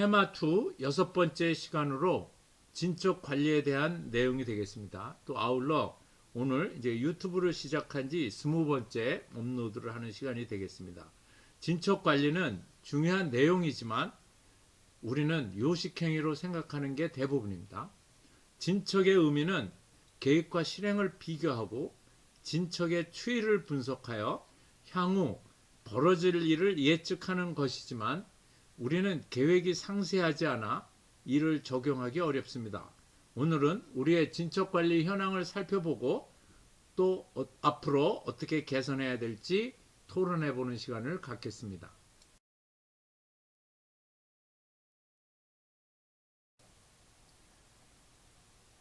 테마 2 여섯 번째 시간으로 진척 관리에 대한 내용이 되겠습니다. 또 아울러 오늘 이제 유튜브를 시작한 지 20번째 업로드를 하는 시간이 되겠습니다. 진척 관리는 중요한 내용이지만 우리는 요식행위로 생각하는 게 대부분입니다. 진척의 의미는 계획과 실행을 비교하고 진척의 추이를 분석하여 향후 벌어질 일을 예측하는 것이지만 우리는 계획이 상세하지 않아 이를 적용하기 어렵습니다. 오늘은 우리의 진척관리 현황을 살펴보고 또 앞으로 어떻게 개선해야 될지 토론해보는 시간을 갖겠습니다.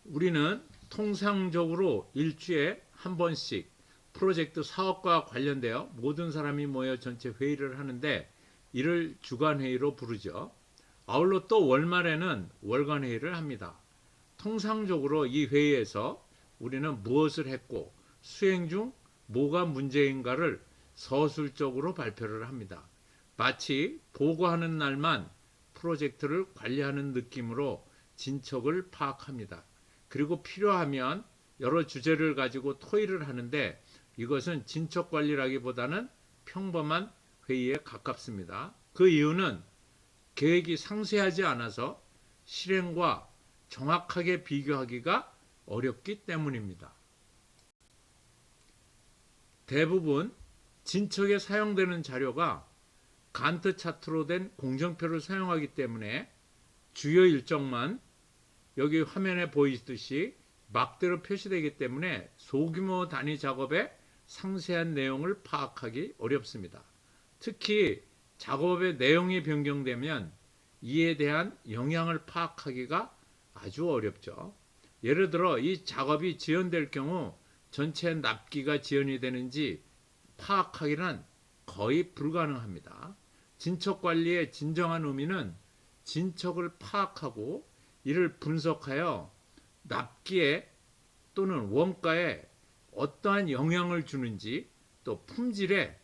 우리는 통상적으로 일주일에 한 번씩 프로젝트 사업과 관련되어 모든 사람이 모여 전체 회의를 하는데 이를 주간회의로 부르죠. 아울러 또 월말에는 월간회의를 합니다. 통상적으로 이 회의에서 우리는 무엇을 했고 수행 중 뭐가 문제인가를 서술적으로 발표를 합니다. 마치 보고하는 날만 프로젝트를 관리하는 느낌으로 진척을 파악합니다. 그리고 필요하면 여러 주제를 가지고 토의를 하는데 이것은 진척 관리라기보다는 평범한 회의에 가깝습니다. 그 이유는 계획이 상세하지 않아서 실행과 정확하게 비교하기가 어렵기 때문입니다. 대부분 진척에 사용되는 자료가 간트 차트로 된 공정표를 사용하기 때문에 주요 일정만 여기 화면에 보이듯이 막대로 표시되기 때문에 소규모 단위 작업에 상세한 내용을 파악하기 어렵습니다. 특히 작업의 내용이 변경되면 이에 대한 영향을 파악하기가 아주 어렵죠. 예를 들어 이 작업이 지연될 경우 전체 납기가 지연이 되는지 파악하기는 거의 불가능합니다. 진척 관리의 진정한 의미는 진척을 파악하고 이를 분석하여 납기에 또는 원가에 어떠한 영향을 주는지 또 품질에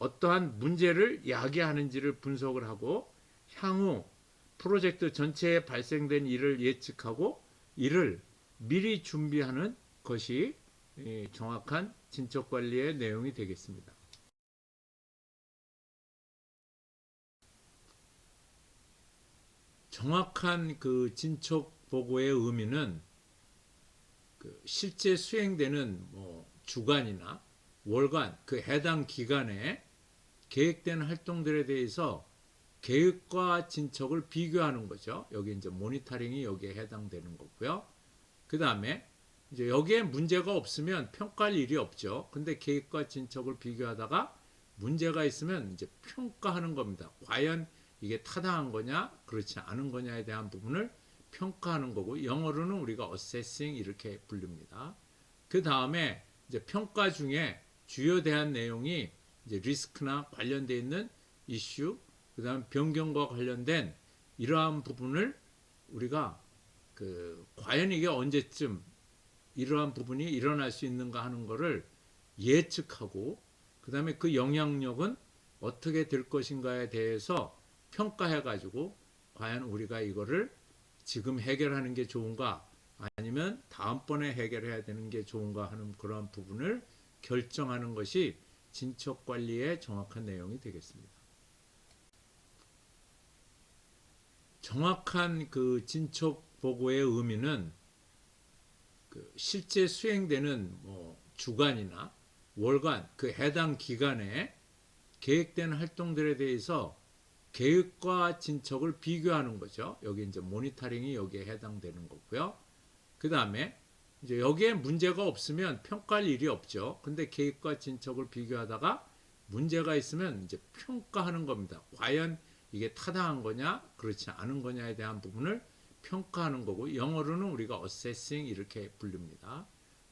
어떠한 문제를 야기하는지를 분석을 하고 향후 프로젝트 전체에 발생된 일을 예측하고 이를 미리 준비하는 것이 정확한 진척 관리의 내용이 되겠습니다. 정확한 그 진척 보고의 의미는 실제 수행되는 주간이나 월간 그 해당 기간에 계획된 활동들에 대해서 계획과 진척을 비교하는 거죠. 여기 이제 모니터링이 여기에 해당되는 거고요. 그 다음에 이제 여기에 문제가 없으면 평가할 일이 없죠. 근데 계획과 진척을 비교하다가 문제가 있으면 이제 평가하는 겁니다. 과연 이게 타당한 거냐, 그렇지 않은 거냐에 대한 부분을 평가하는 거고, 영어로는 우리가 assessing 이렇게 부릅니다. 그 다음에 이제 평가 중에 주요 대한 내용이 이제 리스크나 관련되어 있는 이슈, 그 다음 변경과 관련된 이러한 부분을 우리가 과연 이게 언제쯤 이러한 부분이 일어날 수 있는가 하는 것을 예측하고 그 다음에 그 영향력은 어떻게 될 것인가에 대해서 평가해 가지고 과연 우리가 이거를 지금 해결하는 게 좋은가 아니면 다음번에 해결해야 되는 게 좋은가 하는 그런 부분을 결정하는 것이 진척 관리의 정확한 내용이 되겠습니다. 정확한 그 진척 보고의 의미는 실제 수행되는 주간이나 월간 그 해당 기간에 계획된 활동들에 대해서 계획과 진척을 비교하는 거죠. 여기 이제 모니터링이 여기에 해당되는 거고요. 그 다음에 이제 여기에 문제가 없으면 평가할 일이 없죠. 근데 계획과 진척을 비교하다가 문제가 있으면 이제 평가하는 겁니다. 과연 이게 타당한 거냐, 그렇지 않은 거냐에 대한 부분을 평가하는 거고, 영어로는 우리가 assessing 이렇게 부릅니다.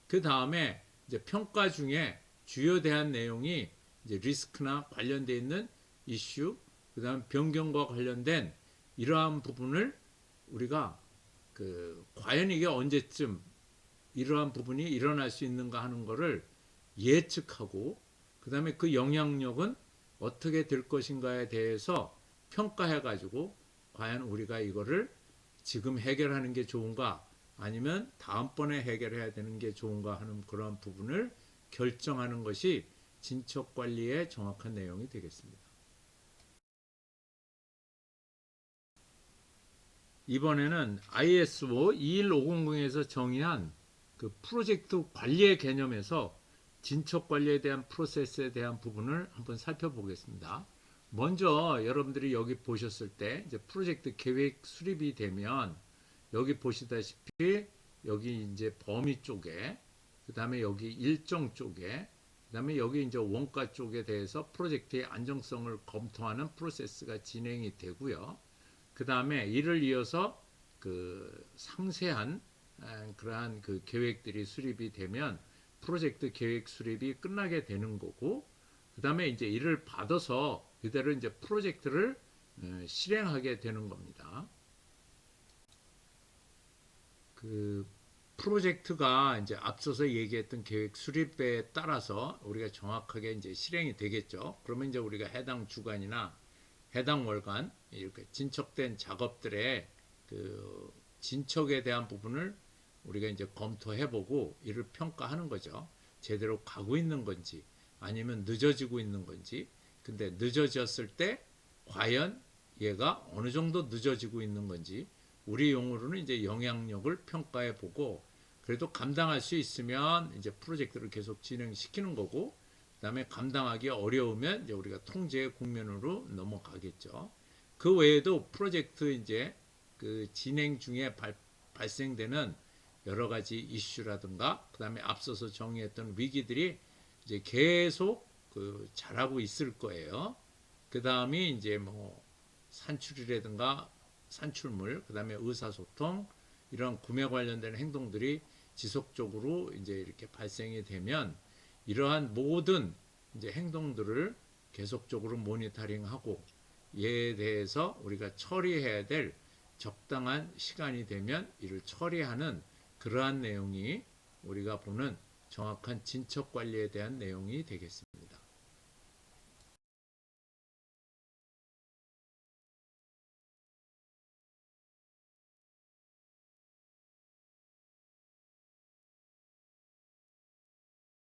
그 다음에 이제 평가 중에 주요 대한 내용이 이제 리스크나 관련되어 있는 이슈, 그 다음 변경과 관련된 이러한 부분을 우리가 과연 이게 언제쯤 이러한 부분이 일어날 수 있는가 하는 것을 예측하고 그 다음에 그 영향력은 어떻게 될 것인가에 대해서 평가해 가지고 과연 우리가 이거를 지금 해결하는 게 좋은가 아니면 다음번에 해결해야 되는 게 좋은가 하는 그러한 부분을 결정하는 것이 진척 관리의 정확한 내용이 되겠습니다. 이번에는 ISO 21500에서 정의한 그 프로젝트 관리의 개념에서 진척 관리에 대한 프로세스에 대한 부분을 한번 살펴보겠습니다. 먼저 여러분들이 여기 보셨을 때 이제 프로젝트 계획 수립이 되면 여기 보시다시피 여기 이제 범위 쪽에 그 다음에 여기 일정 쪽에 그 다음에 여기 이제 원가 쪽에 대해서 프로젝트의 안정성을 검토하는 프로세스가 진행이 되고요. 그 다음에 이를 이어서 그 상세한 그러한 그 계획들이 수립이 되면 프로젝트 계획 수립이 끝나게 되는 거고, 그 다음에 이제 이를 받아서 그대로 이제 프로젝트를 실행하게 되는 겁니다. 그 프로젝트가 이제 앞서서 얘기했던 계획 수립에 따라서 우리가 정확하게 이제 실행이 되겠죠. 그러면 이제 우리가 해당 주간이나 해당 월간 이렇게 진척된 작업들의 그 진척에 대한 부분을 우리가 이제 검토해보고 이를 평가하는 거죠. 제대로 가고 있는 건지 아니면 늦어지고 있는 건지. 근데 늦어졌을 때 과연 얘가 어느 정도 늦어지고 있는 건지 우리 용어로는 이제 영향력을 평가해 보고 그래도 감당할 수 있으면 이제 프로젝트를 계속 진행시키는 거고, 그다음에 감당하기 어려우면 이제 우리가 통제 국면으로 넘어가겠죠. 그 외에도 프로젝트 이제 그 진행 중에 발생되는 여러 가지 이슈라든가 그다음에 앞서서 정의했던 위기들이 이제 계속 그 잘하고 있을 거예요. 그다음이 이제 뭐 산출이라든가 산출물, 그다음에 의사소통 이런 구매 관련된 행동들이 지속적으로 이제 이렇게 발생이 되면 이러한 모든 이제 행동들을 계속적으로 모니터링하고 이에 대해서 우리가 처리해야 될 적당한 시간이 되면 이를 처리하는 그러한 내용이 우리가 보는 정확한 진척 관리에 대한 내용이 되겠습니다.